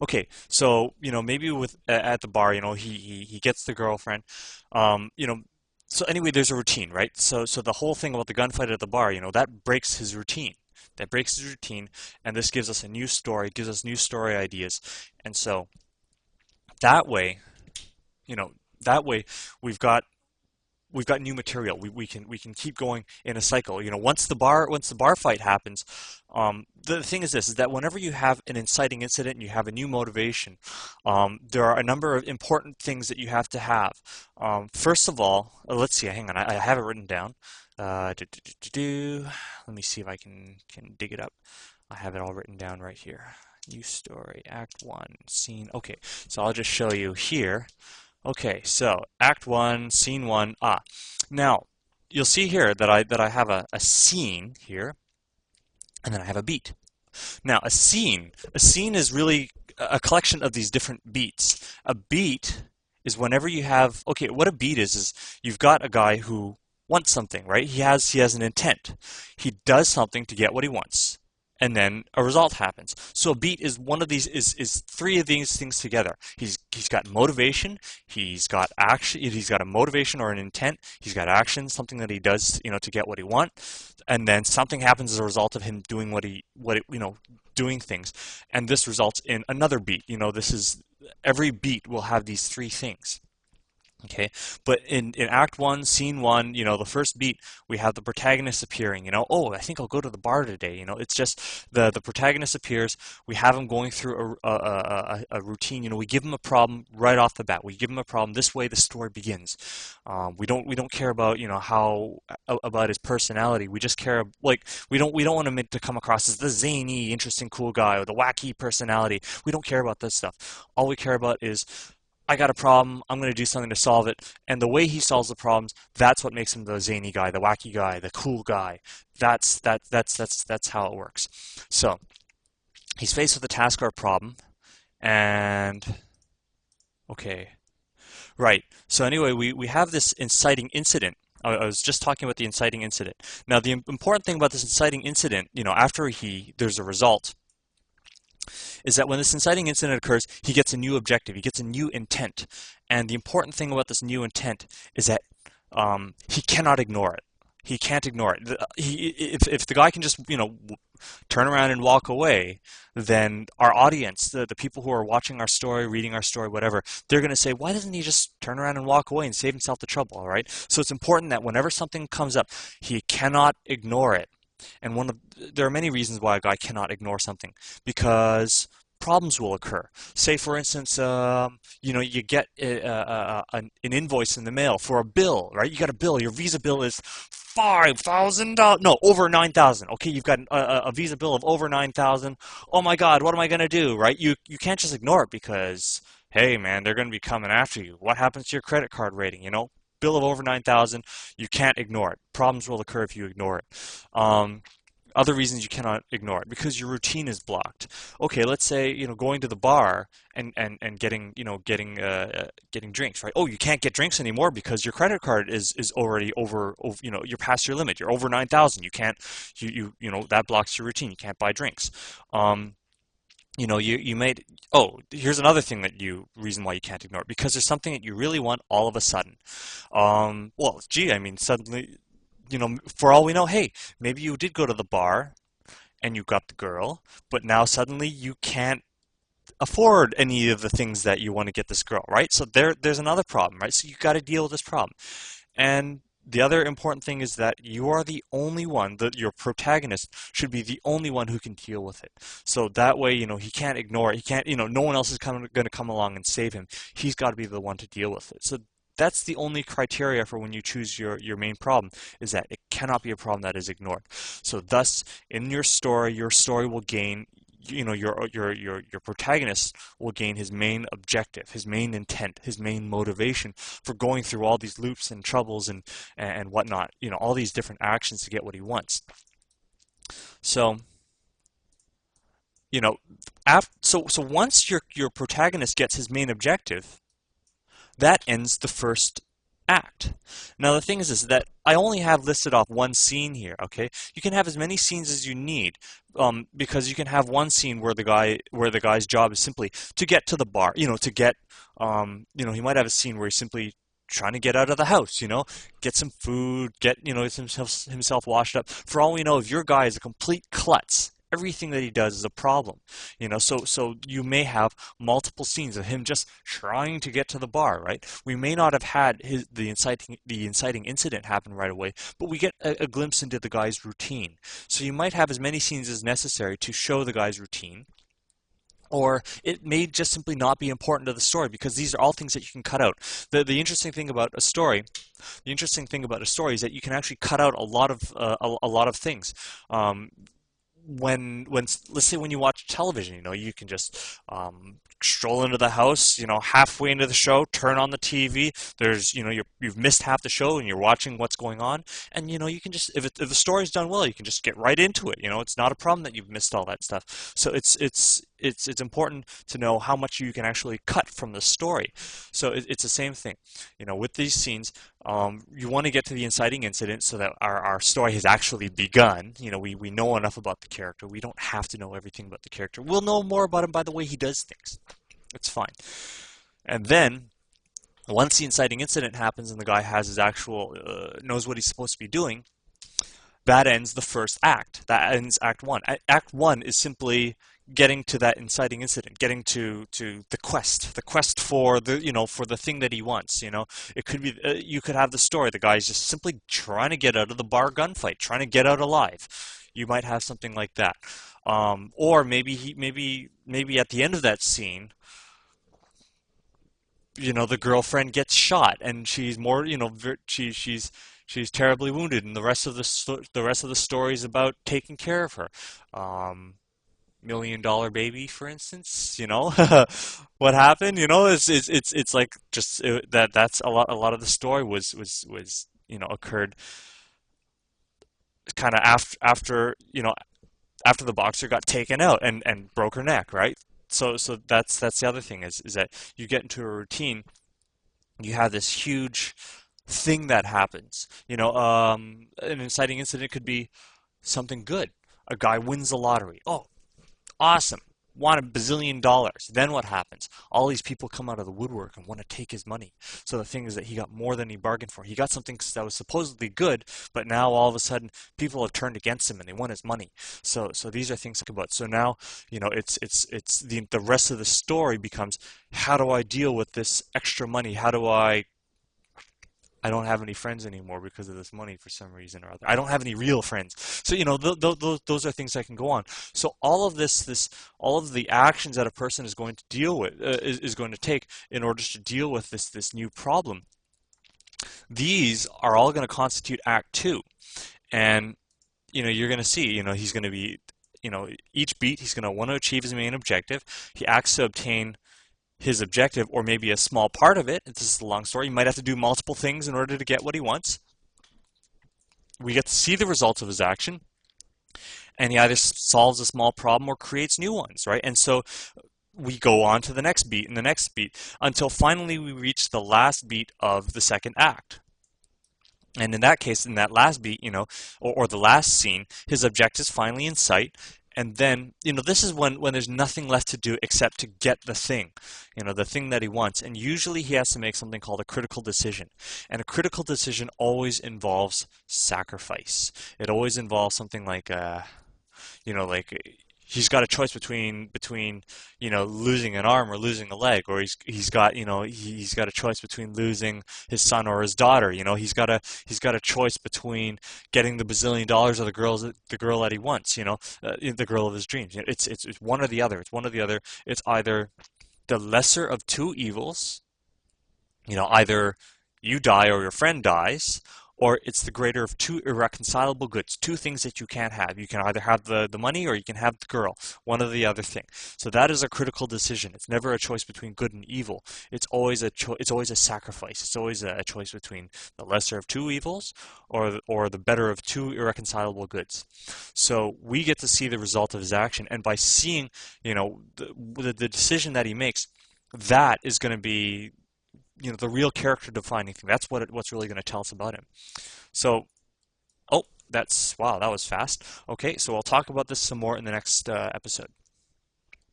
Okay, so maybe with at the bar, he gets the girlfriend, you know. So anyway, there's a routine, right? So the whole thing about the gunfight at the bar, that breaks his routine. That breaks his routine, and this gives us a new story, gives us new story ideas, and so that way, you know, that way we've got we've got new material. We can keep going in a cycle. Once the bar fight happens, the thing is this: is that whenever you have an inciting incident and you have a new motivation, there are a number of important things that you have to have. First of all, let's see. Hang on, I have it written down. Do, do, do, do, do. Let me see if I can dig it up. I have it all written down right here. New story, Act One, scene. Okay, so I'll just show you here. Okay, so Act One, Scene One. Now you'll see here that I have a scene here, and then I have a beat. Now a scene is really a collection of these different beats. A beat is whenever you have okay, what a beat is you've got a guy who wants something, right? He has an intent. He does something to get what he wants, and then a result happens. So a beat is one of these is three of these things together. He's got motivation, he's got action, he's got a motivation or an intent, he's got action, something that he does, to get what he wants, and then something happens as a result of him doing doing things, and this results in another beat. This is every beat will have these three things. Okay, but in Act One, Scene One, the first beat, we have the protagonist appearing. Oh, I think I'll go to the bar today. It's just the protagonist appears. We have him going through a routine. We give him a problem right off the bat. We give him a problem. This way, the story begins. We don't care about how about his personality. We just care like we don't want him to come across as the zany, interesting, cool guy or the wacky personality. We don't care about this stuff. All we care about is I got a problem. I'm going to do something to solve it. And the way he solves the problems, that's what makes him the zany guy, the wacky guy, the cool guy. That's how it works. So he's faced with a task or a problem, and okay, right. So anyway, we have this inciting incident. I was just talking about the inciting incident. Now, the important thing about this inciting incident, after there's a result, is that when this inciting incident occurs, he gets a new objective, he gets a new intent. And the important thing about this new intent is that he cannot ignore it. He can't ignore it. If the guy can just, turn around and walk away, then our audience, the people who are watching our story, reading our story, whatever, they're going to say, why doesn't he just turn around and walk away and save himself the trouble, all right? So it's important that whenever something comes up, he cannot ignore it. And there are many reasons why a guy cannot ignore something, because problems will occur. Say, for instance, you get an invoice in the mail for a bill, right? You got a bill. Your Visa bill is $5,000. No, over 9,000. Okay, you've got a Visa bill of over 9,000. Oh my God, what am I gonna do, right? You can't just ignore it because, hey man, they're gonna be coming after you. What happens to your credit card rating? Bill of over 9,000, you can't ignore it. Problems will occur if you ignore it. Um, Other reasons you cannot ignore it because your routine is blocked. Okay, let's say going to the bar and getting drinks, right? Oh, you can't get drinks anymore because your credit card is already over, you're past your limit. You're over 9,000. You can't that blocks your routine. You can't buy drinks. Um, you made oh Here's another thing reason why you can't ignore it, because there's something that you really want all of a sudden. Well, gee, I mean, suddenly, for all we know, hey, maybe you did go to the bar and you got the girl, but now suddenly you can't afford any of the things that you want to get this girl, right? So there's another problem, right? So you got to deal with this problem. And the other important thing is that you are the only one, that your protagonist should be the only one who can deal with it. So that way, he can't ignore it. He can't, no one else is going to come along and save him. He's got to be the one to deal with it. So that's the only criteria for when you choose your main problem, is that it cannot be a problem that is ignored. So thus, in your story will gain, your protagonist will gain his main objective, his main intent, his main motivation for going through all these loops and troubles and whatnot, all these different actions to get what he wants. So, you know, so once your protagonist gets his main objective, that ends the first act. Now the thing is that I only have listed off one scene here, okay? You can have as many scenes as you need, because you can have one scene where the guy's job is simply to get to the bar, to get, he might have a scene where he's simply trying to get out of the house, get some food, get, himself washed up. For all we know, if your guy is a complete klutz, everything that he does is a problem, so you may have multiple scenes of him just trying to get to the bar, right? We may not have had the inciting incident happen right away, but we get a glimpse into the guy's routine. So you might have as many scenes as necessary to show the guy's routine, or it may just simply not be important to the story, because these are all things that you can cut out. The interesting thing about a story, is that you can actually cut out a lot of things. When let's say when you watch television, you can just stroll into the house, halfway into the show, turn on the TV. There's, you've missed half the show and you're watching what's going on, and you can just, if the story's done well, you can just get right into it. It's not a problem that you've missed all that stuff. So it's important to know how much you can actually cut from the story. So it's the same thing, with these scenes. You want to get to the inciting incident so that our story has actually begun. We know enough about the character. We don't have to know everything about the character. We'll know more about him by the way he does things. It's fine. And then, once the inciting incident happens and the guy has his actual, knows what he's supposed to be doing, that ends the first act. That ends Act 1. Act 1 is simply getting to that inciting incident, getting to the quest for for the thing that he wants. It could be, you could have the story, the guy's just simply trying to get out of the bar gunfight, trying to get out alive. You might have something like that. Or maybe at the end of that scene, the girlfriend gets shot and she's more, she's terribly wounded, and the rest of the story is about taking care of her. Million Dollar Baby, for instance, what happened, it's like just that's a lot of the story was occurred kind of after the boxer got taken out and broke her neck, right? So that's the other thing is that you get into a routine, you have this huge thing that happens. An inciting incident could be something good. A guy wins the lottery. Oh, awesome. Want $1 bazillion. Then what happens? All these people come out of the woodwork and want to take his money. So the thing is that he got more than he bargained for. He got something that was supposedly good, but now all of a sudden people have turned against him and they want his money. So these are things to think about. So now, it's the rest of the story becomes, how do I deal with this extra money? I don't have any friends anymore because of this money for some reason or other. I don't have any real friends. So, those are things that can go on. So all of all of the actions that a person is going to deal with, is going to take in order to deal with this new problem, these are all going to constitute Act 2. And, you're going to see, he's going to be, each beat, he's going to want to achieve his main objective. He acts to obtain his objective, or maybe a small part of it. This is a long story. He might have to do multiple things in order to get what he wants. We get to see the results of his action, and he either solves a small problem or creates new ones, right? And so we go on to the next beat and the next beat until finally we reach the last beat of the second act. And in that case, in that last beat, or the last scene, his objective is finally in sight. And then, this is when there's nothing left to do except to get the thing that he wants. And usually he has to make something called a critical decision. And a critical decision always involves sacrifice. It always involves something like, like he's got a choice between losing an arm or losing a leg, or he's got a choice between losing his son or his daughter. He's got a choice between getting the bazillion dollars or the girl that he wants. The girl of his dreams. It's one or the other. It's one or the other. It's either the lesser of two evils. Either you die or your friend dies, or it's the greater of two irreconcilable goods, two things that you can't have. You can either have the money or you can have the girl, one or the other thing. So that is a critical decision. It's never a choice between good and evil. It's always a sacrifice. It's always a choice between the lesser of two evils or the better of two irreconcilable goods. So we get to see the result of his action, and by seeing, the decision that he makes, that is going to be the real character defining thing. That's what's really going to tell us about him. So, oh, wow, that was fast. Okay, so I'll talk about this some more in the next episode.